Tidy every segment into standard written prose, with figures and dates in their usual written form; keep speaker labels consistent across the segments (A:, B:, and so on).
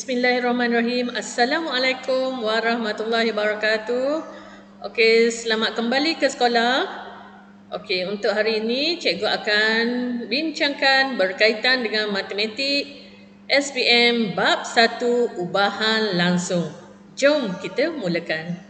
A: Bismillahirrahmanirrahim. Assalamualaikum warahmatullahi wabarakatuh. Okey, selamat kembali ke sekolah. Okey, untuk hari ini cikgu akan bincangkan berkaitan dengan matematik SPM bab 1 ubahan langsung. Jom kita mulakan.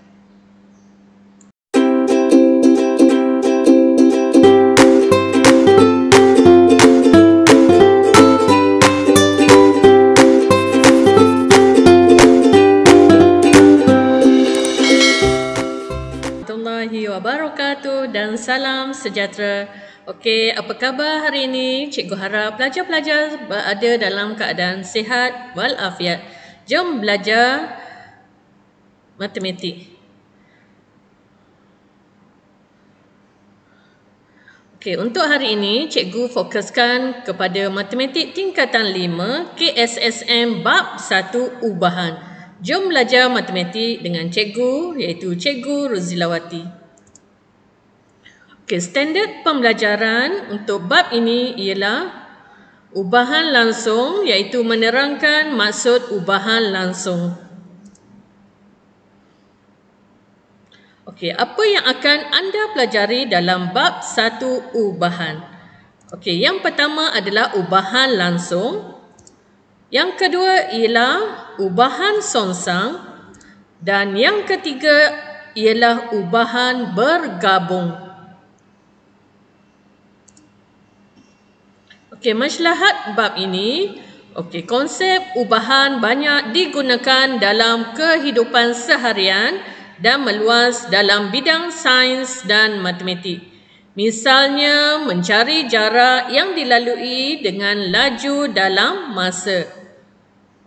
A: Wabarakatuh dan salam sejahtera. Okey, apa khabar hari ini? Cikgu harap pelajar-pelajar berada dalam keadaan sihat walafiat. Jom belajar matematik. Okey, untuk hari ini cikgu fokuskan kepada matematik tingkatan 5 KSSM bab 1 ubahan. Jom belajar matematik dengan cikgu iaitu Cikgu Ruzilawati. Okey, standard pembelajaran untuk bab ini ialah ubahan langsung iaitu menerangkan maksud ubahan langsung. Okey, apa yang akan anda pelajari dalam bab 1 ubahan? Okey, yang pertama adalah ubahan langsung. Yang kedua ialah ubahan songsang dan yang ketiga ialah ubahan bergabung. Okey, maslahat bab ini, okey, konsep ubahan banyak digunakan dalam kehidupan seharian dan meluas dalam bidang sains dan matematik. Misalnya, mencari jarak yang dilalui dengan laju dalam masa.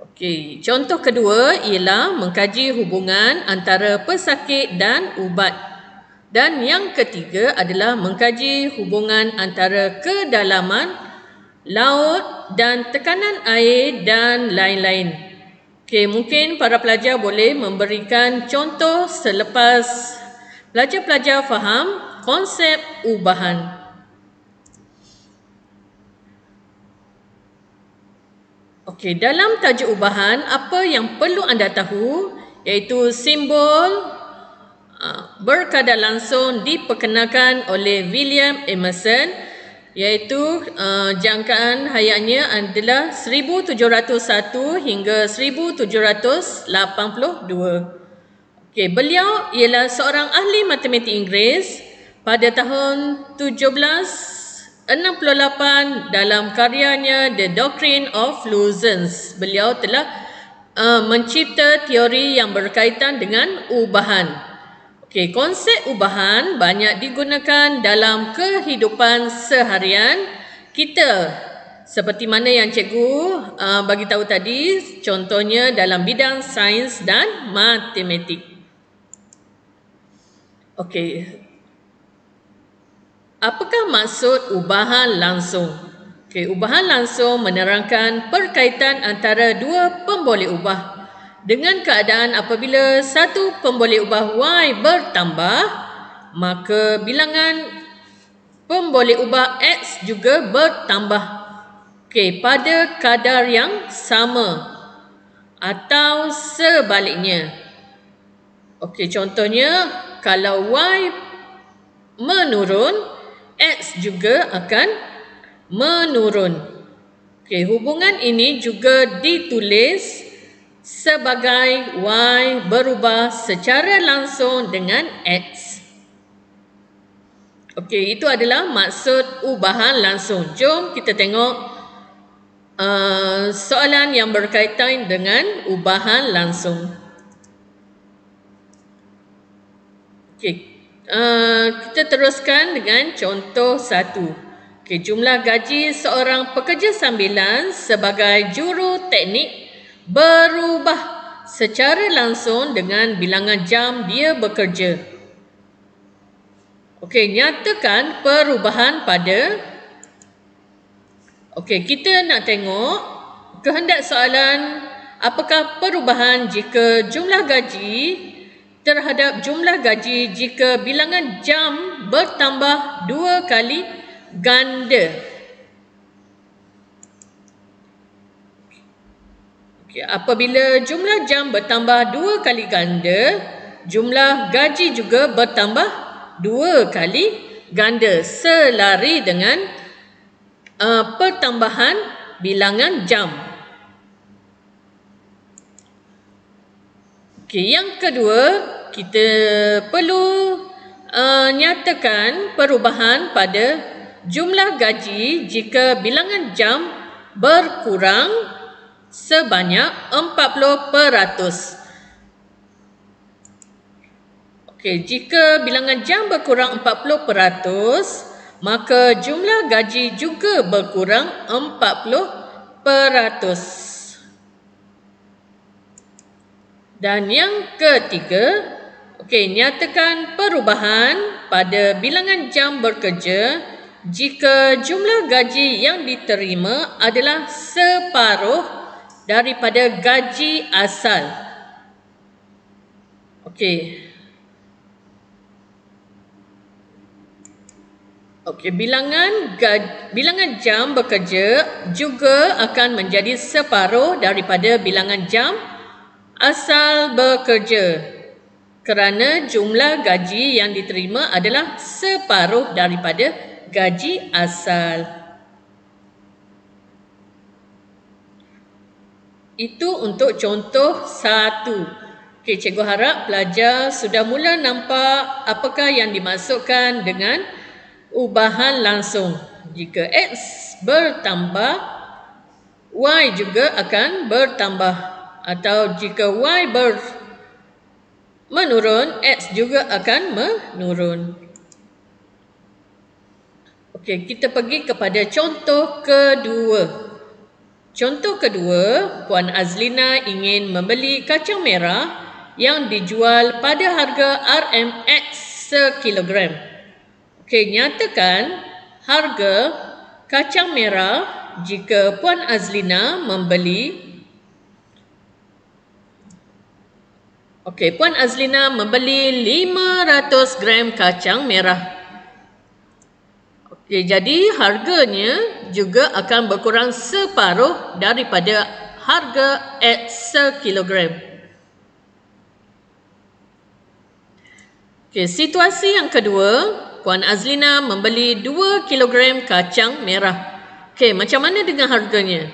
A: Okey, contoh kedua ialah mengkaji hubungan antara pesakit dan ubat. Dan yang ketiga adalah mengkaji hubungan antara kedalaman laut dan tekanan air dan lain-lain. Okey, mungkin para pelajar boleh memberikan contoh selepas pelajar-pelajar faham konsep ubahan. Okey, dalam tajuk ubahan, apa yang perlu anda tahu iaitu simbol berkadar langsung diperkenalkan oleh William Emerson, iaitu jangkaan hayatnya adalah 1701 hingga 1782. Okey, beliau ialah seorang ahli matematik Inggeris. Pada tahun 1768 dalam karyanya The Doctrine of Luzens, beliau telah mencipta teori yang berkaitan dengan ubahan. Okey, konsep ubahan banyak digunakan dalam kehidupan seharian kita. Seperti mana yang cikgu bagi tahu tadi, contohnya dalam bidang sains dan matematik. Okey. Apakah maksud ubahan langsung? Okey, ubahan langsung menerangkan perkaitan antara dua pemboleh ubah. Dengan keadaan apabila satu pemboleh ubah Y bertambah, maka bilangan pemboleh ubah X juga bertambah. Okey, pada kadar yang sama atau sebaliknya. Okey, contohnya kalau Y menurun, X juga akan menurun. Okey, hubungan ini juga ditulis sebagai Y berubah secara langsung dengan X. Okey, itu adalah maksud ubahan langsung. Jom kita tengok soalan yang berkaitan dengan ubahan langsung. Okey, kita teruskan dengan contoh 1. Okey, jumlah gaji seorang pekerja sambilan sebagai juru teknik berubah secara langsung dengan bilangan jam dia bekerja. Okey, nyatakan perubahan pada. Okey, kita nak tengok kehendak soalan, apakah perubahan jika jumlah gaji terhadap jumlah gaji jika bilangan jam bertambah 2 kali ganda. Apabila jumlah jam bertambah 2 kali ganda, jumlah gaji juga bertambah 2 kali ganda selari dengan pertambahan bilangan jam. Yang kedua, kita perlu nyatakan perubahan pada jumlah gaji jika bilangan jam berkurang sebanyak 40%. Jika bilangan jam berkurang 40%, maka jumlah gaji juga berkurang 40%. Dan yang ketiga, nyatakan perubahan pada bilangan jam bekerja jika jumlah gaji yang diterima adalah separuh daripada gaji asal. Bilangan jam bekerja juga akan menjadi separuh daripada bilangan jam asal bekerja kerana jumlah gaji yang diterima adalah separuh daripada gaji asal. Itu untuk contoh 1. Cikgu harap pelajar sudah mula nampak apakah yang dimaksudkan dengan ubahan langsung. Jika X bertambah, Y juga akan bertambah. Atau jika Y menurun, X juga akan menurun. Kita pergi kepada contoh kedua. Contoh kedua, Puan Azlina ingin membeli kacang merah yang dijual pada harga RMX sekilogram. Nyatakan harga kacang merah jika Puan Azlina membeli Puan Azlina membeli 500 gram kacang merah. Jadi harganya juga akan berkurang separuh daripada harga X sekilogram. Situasi yang kedua, Puan Azlina membeli 2 kilogram kacang merah. Macam mana dengan harganya?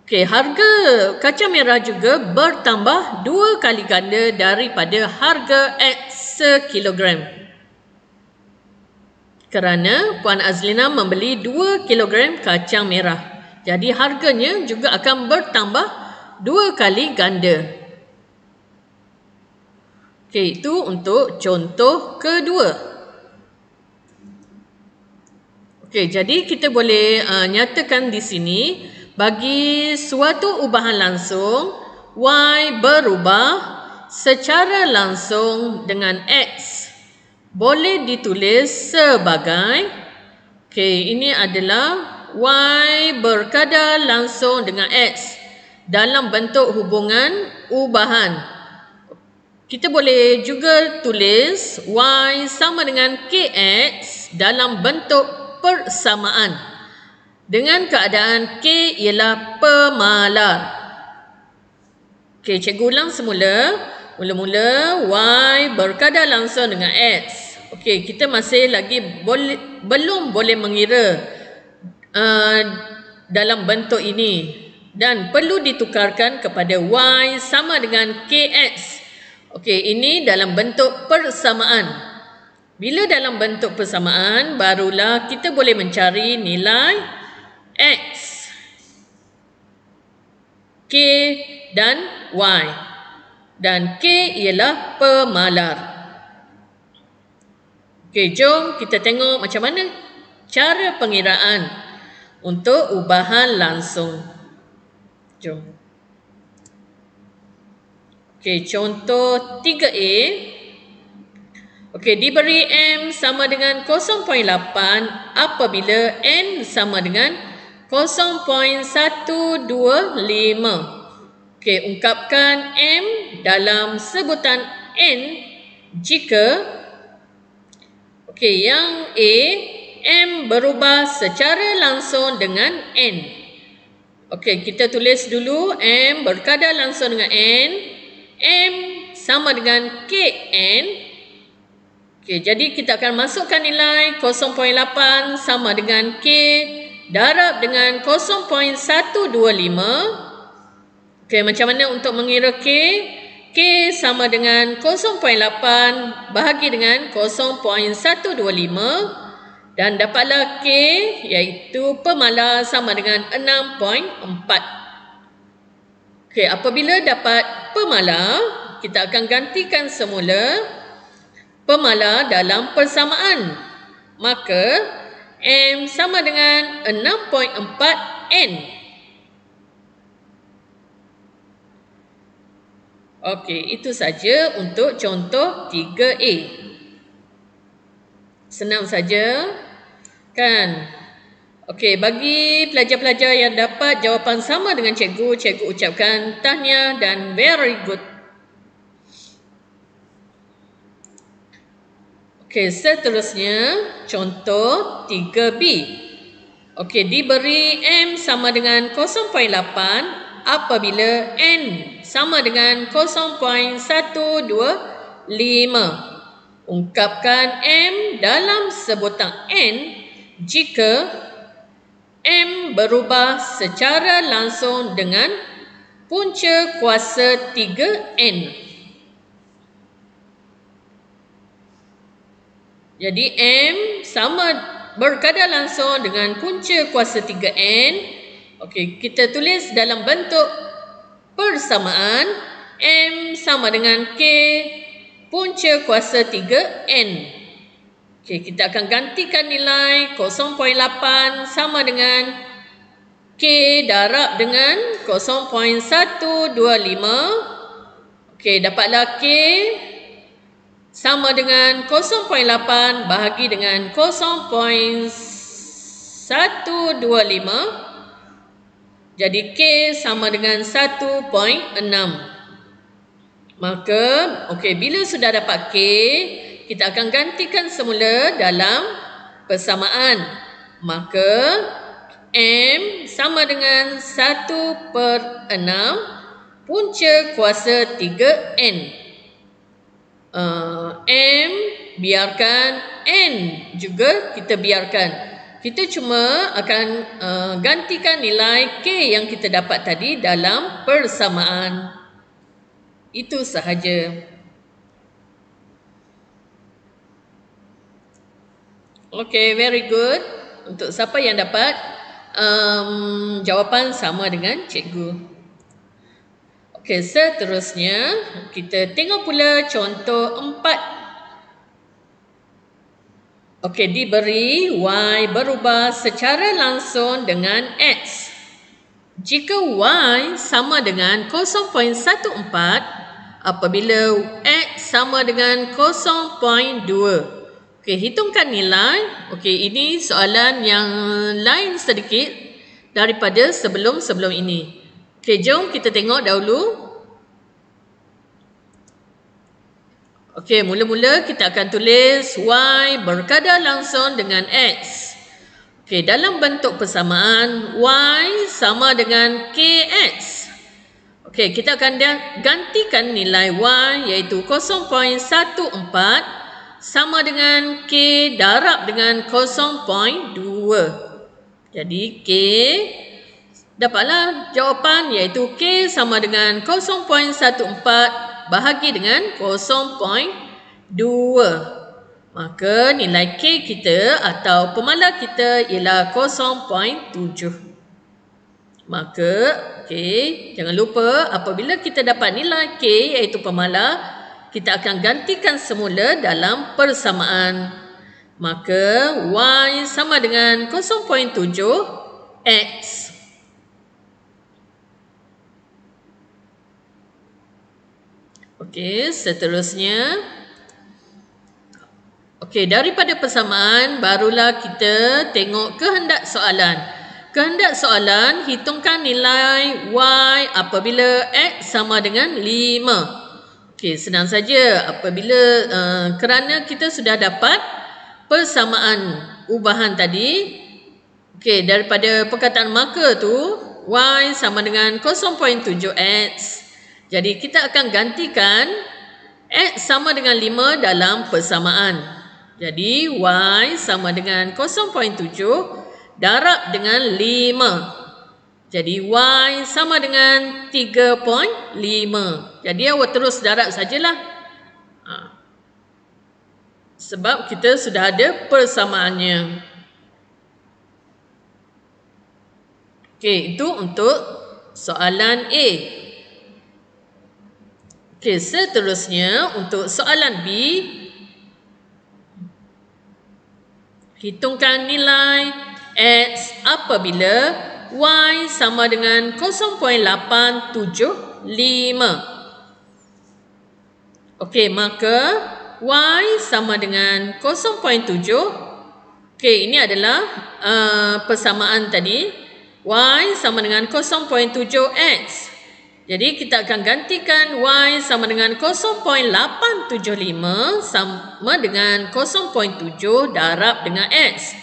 A: Harga kacang merah juga bertambah 2 kali ganda daripada harga X sekilogram. Kerana Puan Azlina membeli 2 kilogram kacang merah. Jadi harganya juga akan bertambah 2 kali ganda. Itu untuk contoh kedua. Jadi kita boleh nyatakan di sini, bagi suatu ubahan langsung, Y berubah secara langsung dengan X. Boleh ditulis sebagai, ini adalah Y berkadar langsung dengan X dalam bentuk hubungan ubahan. Kita boleh juga tulis Y sama dengan KX dalam bentuk persamaan. Dengan keadaan K ialah pemalar. Cikgu ulang semula. Mula-mula Y berkadar langsung dengan X. Kita masih lagi belum boleh mengira dalam bentuk ini. Dan perlu ditukarkan kepada Y sama dengan KX. Ini dalam bentuk persamaan. Bila dalam bentuk persamaan, barulah kita boleh mencari nilai X, K dan Y. Dan K ialah pemalar. Jom kita tengok macam mana cara pengiraan untuk ubahan langsung. Jom. Contoh 3A. Diberi M sama dengan 0.8 apabila N sama dengan 0.125. Ungkapkan M dalam sebutan N jika yang A, M berubah secara langsung dengan N. Okey, kita tulis dulu M berkadar langsung dengan N. M sama dengan KN. Okey, jadi kita akan masukkan nilai 0.8 sama dengan K darab dengan 0.125. Okey, macam mana untuk mengira K? K sama dengan 0.8 bahagi dengan 0.125. Dan dapatlah K iaitu pemala sama dengan 6.4. Okey, apabila dapat pemala, kita akan gantikan semula pemala dalam persamaan. Maka M sama dengan 6.4 N. Okey, itu saja untuk contoh 3A. Senang saja. Kan? Okey, bagi pelajar-pelajar yang dapat jawapan sama dengan cikgu, cikgu ucapkan tahniah dan very good. Okey, seterusnya contoh 3B. Okey, diberi M sama dengan 0.8 apabila N sama dengan 0.125. Ungkapkan M dalam sebutan N jika M berubah secara langsung dengan punca kuasa 3N. Jadi M sama berkadar langsung dengan punca kuasa 3N. Okey, kita tulis dalam bentuk persamaan. M sama dengan K punca kuasa 3N. Okey, kita akan gantikan nilai 0.8 sama dengan K darab dengan 0.125. Okey, dapatlah K sama dengan 0.8 bahagi dengan 0.125. Jadi K sama dengan 1.6. Maka, okey, bila sudah dapat K, kita akan gantikan semula dalam persamaan. Maka M sama dengan 1/6 punca kuasa 3N. M biarkan, N juga kita biarkan. Kita cuma akan gantikan nilai K yang kita dapat tadi dalam persamaan. Itu sahaja. Okay, very good. Untuk siapa yang dapat jawapan sama dengan cikgu. Okay, seterusnya kita tengok pula contoh 4. Okay, diberi Y berubah secara langsung dengan X. Jika Y sama dengan 0.14 apabila X sama dengan 0.2. Okey, hitungkan nilai. Okey, ini soalan yang lain sedikit daripada sebelum-sebelum ini. Okey, jom kita tengok dahulu. Okey, mula-mula kita akan tulis Y berkadar langsung dengan X. Okey, dalam bentuk persamaan Y sama dengan KX. Okey, kita akan gantikan nilai Y iaitu 0.14 sama dengan K darab dengan 0.2. Jadi K dapatlah jawapan iaitu K sama dengan 0.14 bahagi dengan 0.2. Maka nilai K kita atau pemala kita ialah 0.7. Maka okey, jangan lupa apabila kita dapat nilai K iaitu pemala, kita akan gantikan semula dalam persamaan. Maka Y sama dengan 0.7 X. Okey, seterusnya. Okey, daripada persamaan barulah kita tengok kehendak soalan. Kehendak soalan, hitungkan nilai Y apabila X sama dengan 5. Okey, senang saja apabila kerana kita sudah dapat persamaan ubahan tadi. Okey, daripada perkataan maka tu Y sama dengan 0.7X. Jadi kita akan gantikan X sama dengan 5 dalam persamaan. Jadi Y sama dengan 0.7 darab dengan 5. Jadi Y sama dengan 3.5. Jadi awak terus darab sajalah. Sebab kita sudah ada persamaannya. Okey, itu untuk soalan A. Okey, seterusnya untuk soalan B. Hitungkan nilai X apabila Y sama dengan 0.875. Okey, maka Y sama dengan 0.7. Okey, ini adalah persamaan tadi. Y sama dengan 0.7X. Jadi kita akan gantikan Y sama dengan 0.875 sama dengan 0.7 darab dengan X.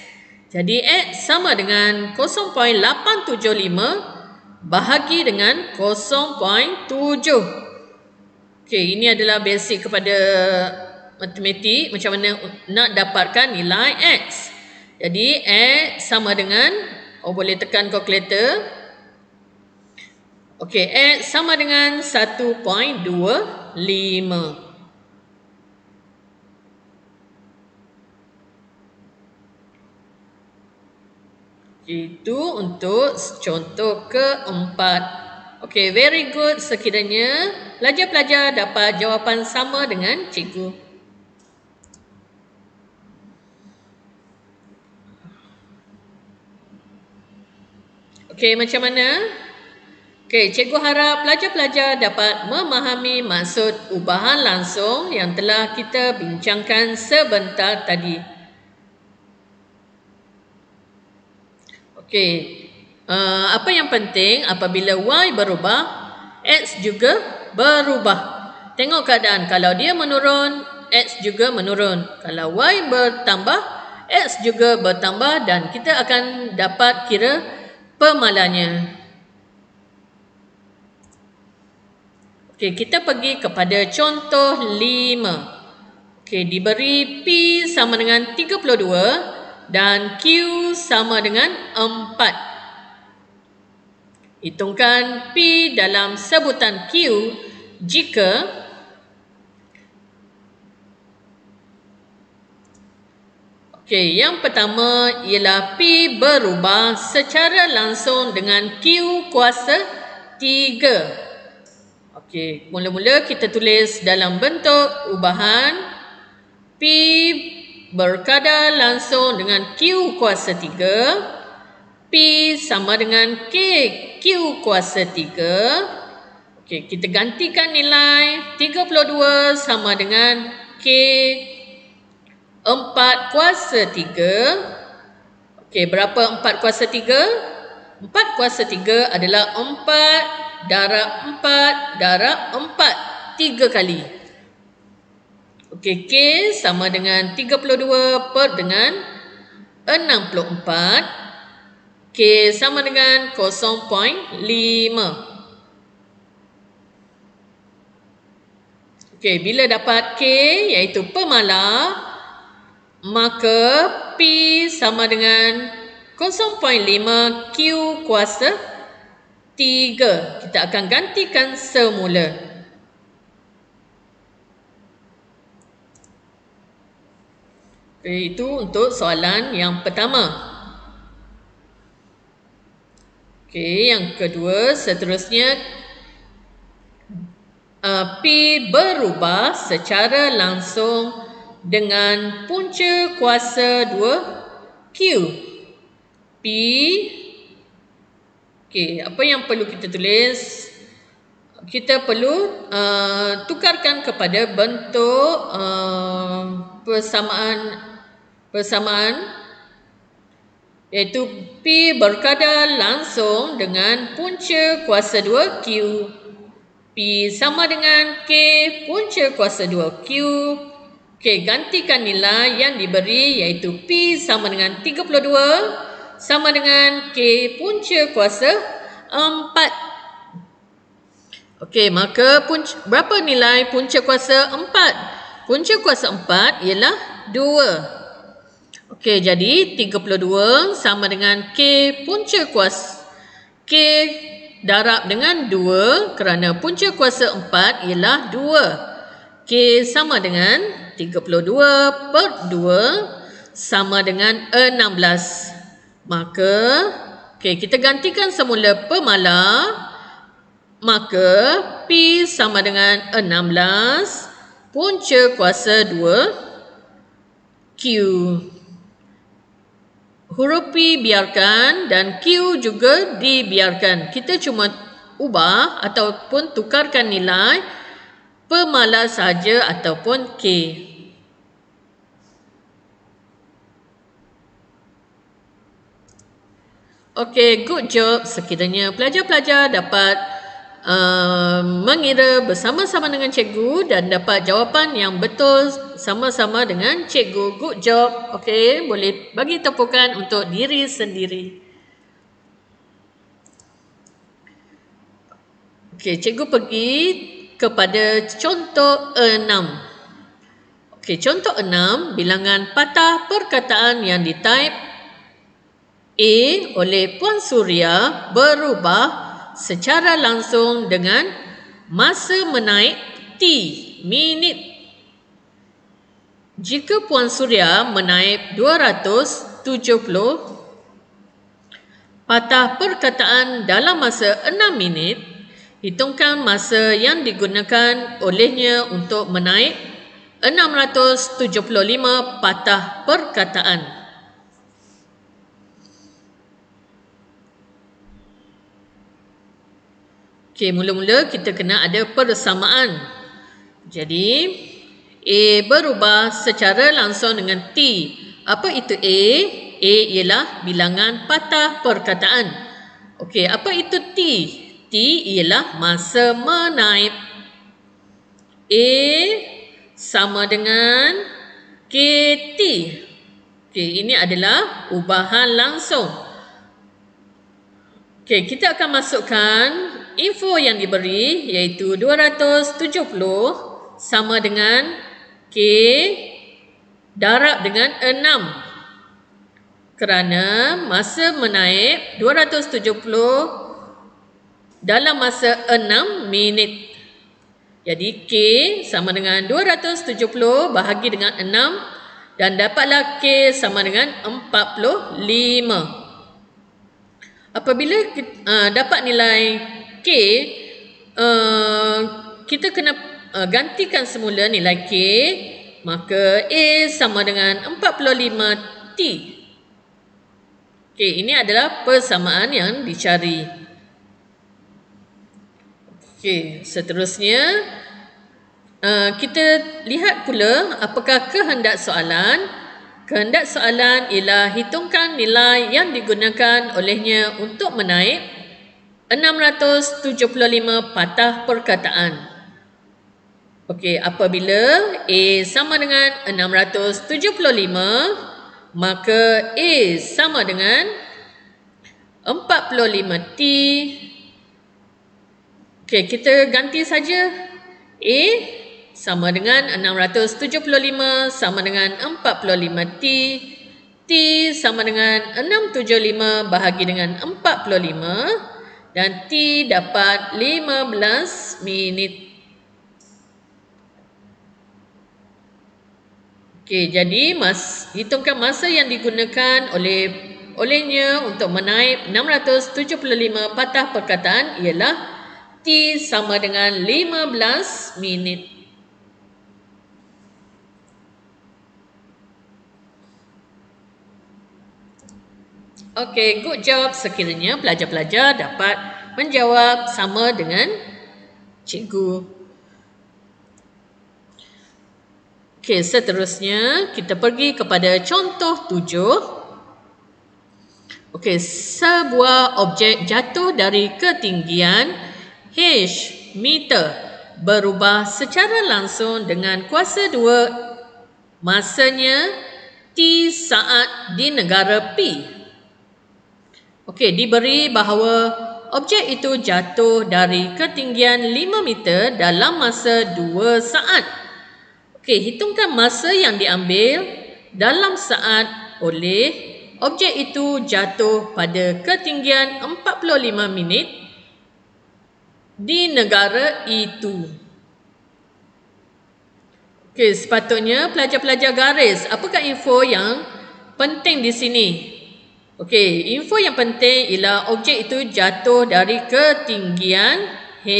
A: Jadi X sama dengan 0.875 bahagi dengan 0.7. Okey, ini adalah basic kepada matematik, macam mana nak dapatkan nilai X. Jadi X sama dengan, boleh tekan kalkulator. Okey, X sama dengan 1.25. Itu untuk contoh keempat. Okey, very good. Sekiranya pelajar-pelajar dapat jawapan sama dengan cikgu. Okey, macam mana? Okey, cikgu harap pelajar-pelajar dapat memahami maksud ubahan langsung yang telah kita bincangkan sebentar tadi. Okey, apa yang penting apabila Y berubah, X juga berubah. Tengok keadaan, kalau dia menurun, X juga menurun. Kalau Y bertambah, X juga bertambah dan kita akan dapat kira pemalanya. Okey, kita pergi kepada contoh 5. Okey, diberi P sama dengan 32 dan Q sama dengan 4. Hitungkan P dalam sebutan Q jika okey, yang pertama ialah P berubah secara langsung dengan Q kuasa 3. Okey, mula-mula kita tulis dalam bentuk ubahan P berkadar langsung dengan Q kuasa 3. P sama dengan K Q kuasa 3. Okey, kita gantikan nilai 32 sama dengan K 4 kuasa 3. Okey, berapa 4 kuasa 3? 4 kuasa 3 adalah 4 darab 4 darab 4. 3 kali. Okey, K sama dengan 32 per dengan 64. K sama dengan 0.5. Okey, bila dapat K iaitu pemala, maka P sama dengan 0.5 Q kuasa 3. Kita akan gantikan semula. Itu untuk soalan yang pertama. Okey, yang kedua, seterusnya P berubah secara langsung dengan punca kuasa 2 Q. P. Okey, apa yang perlu kita tulis? Kita perlu tukarkan kepada bentuk persamaan iaitu P berkadar langsung dengan punca kuasa 2 Q. P sama dengan K punca kuasa 2 Q. Okey, gantikan nilai yang diberi iaitu P sama dengan 32 sama dengan K punca kuasa 4. Okey, maka berapa nilai punca kuasa 4? Punca kuasa 4 ialah 2. Okey, jadi 32 sama dengan K punca kuasa K darab dengan 2 kerana punca kuasa 4 ialah 2. K sama dengan 32 per 2 sama dengan 16. Maka, okey, kita gantikan semula pemalar. Maka, P sama dengan 16 punca kuasa 2 Q. Huruf P biarkan dan Q juga dibiarkan. Kita cuma ubah ataupun tukarkan nilai pemalar saja ataupun K. Okey, good job. Sekiranya pelajar-pelajar dapat mengira bersama-sama dengan cikgu dan dapat jawapan yang betul sama-sama dengan cikgu. Good job. Okey, boleh bagi tepukan untuk diri sendiri. Okey, cikgu pergi kepada contoh 6. Okey, contoh 6, bilangan patah perkataan yang ditype A oleh Puan Suria berubah secara langsung dengan masa menaik T minit. Jika Puan Suria menaip 270 patah perkataan dalam masa 6 minit, hitungkan masa yang digunakan olehnya untuk menaip 675 patah perkataan. Okey, mula-mula kita kena ada persamaan. Jadi, A berubah secara langsung dengan T. Apa itu A? A ialah bilangan patah perkataan. Okey, apa itu T? T ialah masa menaip. A sama dengan KT. Okey, ini adalah ubahan langsung. Okey, kita akan masukkan info yang diberi iaitu 270 sama dengan K darab dengan 6. Kerana masa menaip 270 dalam masa 6 minit. Jadi K sama dengan 270 bahagi dengan 6 dan dapatlah K sama dengan 45. Apabila dapat nilai K, kita kena gantikan semula nilai K, maka A sama dengan 45T. Okey, ini adalah persamaan yang dicari. Okey, seterusnya kita lihat pula apakah kehendak soalan. Kehendak soalan ialah hitungkan nilai yang digunakan olehnya untuk menaip 675 patah perkataan. Okey, apabila A sama dengan 675, maka A sama dengan 45T. Okey, kita ganti saja. A sama dengan 675 sama dengan 45T. T sama dengan 675 bahagi dengan 45 dan T dapat 15 minit. Okey, jadi hitungkan masa yang digunakan olehnya untuk menaip 675 patah perkataan ialah T sama dengan 15 minit. Okey, good job. Sekiranya pelajar-pelajar dapat menjawab sama dengan cikgu. Okey, seterusnya kita pergi kepada contoh 7. Okey, sebuah objek jatuh dari ketinggian H meter berubah secara langsung dengan kuasa 2 masanya T saat di negara P. Okey, diberi bahawa objek itu jatuh dari ketinggian 5 meter dalam masa 2 saat. Okey, hitungkan masa yang diambil dalam saat oleh objek itu jatuh pada ketinggian 45 minit di negara itu. Okey, sepatutnya pelajar-pelajar garis apakah info yang penting di sini? Okey, info yang penting ialah objek itu jatuh dari ketinggian H.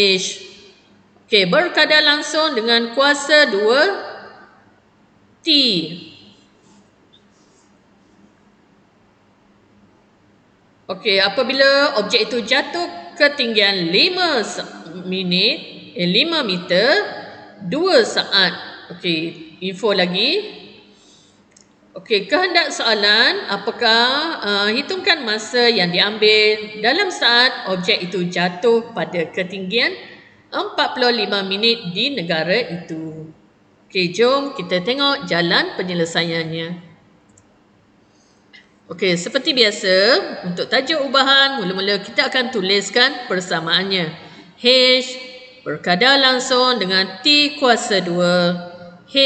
A: Okey, berkadar langsung dengan kuasa 2 T. Okey, apabila objek itu jatuh ketinggian 5 meter 2 saat. Okey, info lagi. Okey, kehendak soalan apakah hitungkan masa yang diambil dalam saat objek itu jatuh pada ketinggian 45 minit di negara itu. Okey, jom kita tengok jalan penyelesaiannya. Okey, seperti biasa untuk tajuk ubahan mula-mula kita akan tuliskan persamaannya. H berkadar langsung dengan T kuasa 2. H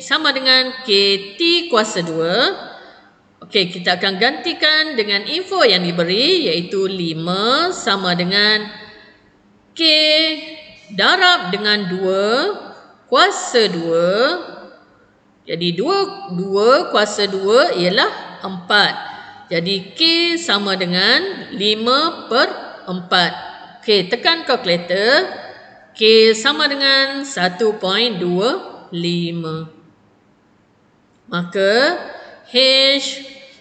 A: sama dengan K T kuasa 2. Okey, kita akan gantikan dengan info yang diberi iaitu 5 sama dengan K darab dengan 2 kuasa 2. Jadi 2 kuasa 2 ialah 4. Jadi K sama dengan 5/4. Okey, tekan kalkulator. K sama dengan 1.25. Maka H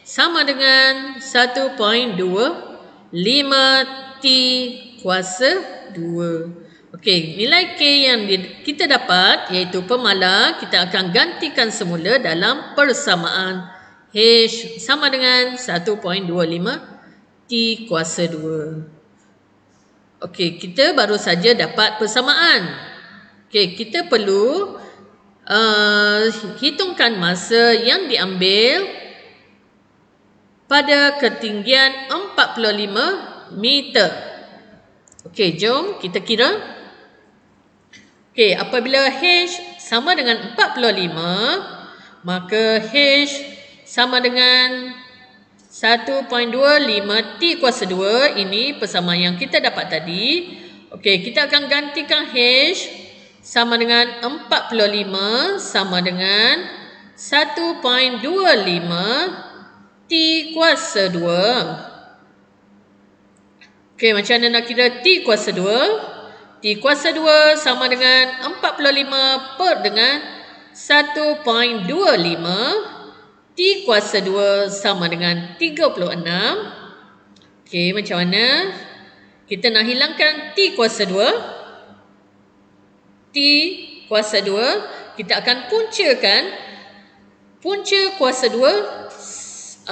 A: sama dengan 1.25 T kuasa 2. Okey, nilai K yang kita dapat iaitu pemala kita akan gantikan semula dalam persamaan. H sama dengan 1.25 T kuasa 2. Okey, kita baru saja dapat persamaan. Okey, kita perlu hitungkan masa yang diambil pada ketinggian 45 meter. Okey, jom kita kira. Okey, apabila H sama dengan 45, maka H sama dengan 1.25 T kuasa 2. Ini persamaan yang kita dapat tadi. Okey, kita akan gantikan H sama dengan 45 sama dengan 1.25 T kuasa 2. Okey, macam mana nak kira T kuasa 2? T kuasa 2 sama dengan 45 per dengan 1.25. T kuasa 2 sama dengan 36. Okey, macam mana? Kita nak hilangkan T kuasa 2. T kuasa 2. Kita akan puncakan. Punca kuasa 2.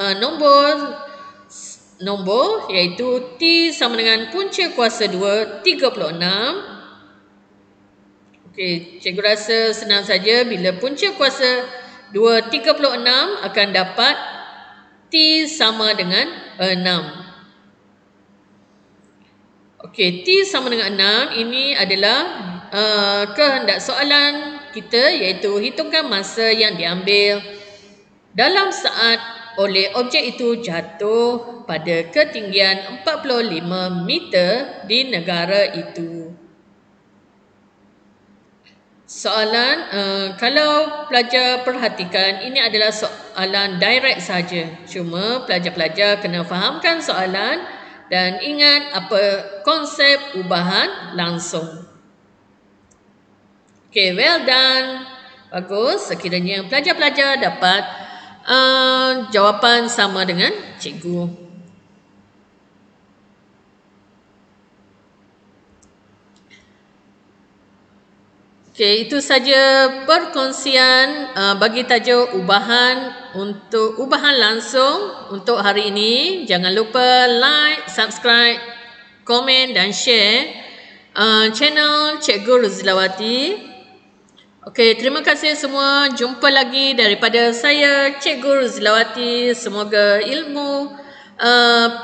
A: Nombor iaitu T sama dengan punca kuasa 2, 36. Okey, cikgu rasa senang saja bila punca kuasa 2, 36 akan dapat T sama dengan 6. Okey, T sama dengan 6 ini adalah kehendak soalan kita iaitu hitungkan masa yang diambil dalam saat oleh objek itu jatuh pada ketinggian 45 meter di negara itu. Soalan, kalau pelajar perhatikan, ini adalah soalan direct saja. Cuma pelajar-pelajar kena fahamkan soalan dan ingat apa konsep ubahan langsung. Okay, well done. Bagus, sekiranya pelajar-pelajar dapat jawapan sama dengan cikgu. Okey, itu saja perkongsian bagi tajuk ubahan untuk ubahan langsung untuk hari ini. Jangan lupa like, subscribe, komen dan share channel Cikgu Ruzilawati. Okey, terima kasih semua. Jumpa lagi daripada saya Cikgu Ruzilawati. Semoga ilmu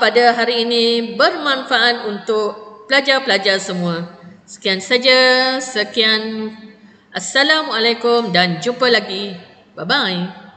A: pada hari ini bermanfaat untuk pelajar-pelajar semua. Sekian saja. Assalamualaikum dan jumpa lagi. Bye-bye.